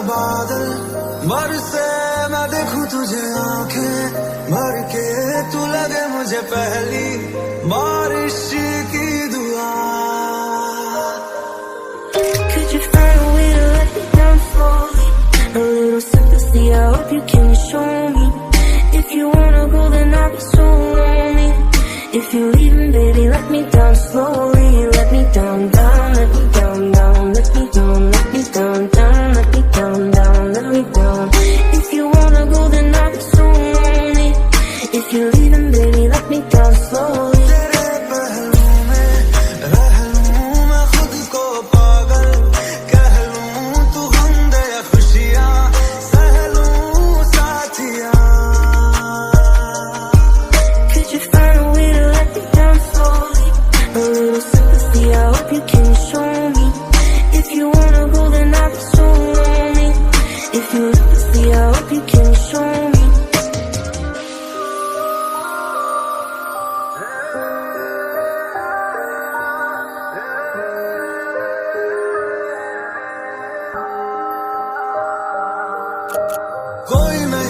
बादल बरसे मैं देखूं तुझे आंखें भर के तू लगे मुझे पहली बारिश की दुआ Could you find a way to let me down slowly? A little sympathy, I hope you can show me. If you wanna go then I'll be so lonely. If you're leaving baby let me down slowly. Let me down, down, let me down, down. Let me down, let me down, down. Let me down, down, let me down. If you wanna go then I'll be so lonely. If you're leaving baby let me down slowly. तेरे पहलू में रह लूं मैं खुद को पागल कह लूं तू गम दे या खुशियां सह लूं साथिया Could you find a way to let me down slowly? A little sympathy, I hope you can show me. If you wanna go then I'll be so lonely. If you're sympathy, I hope you can show me. कोई नहीं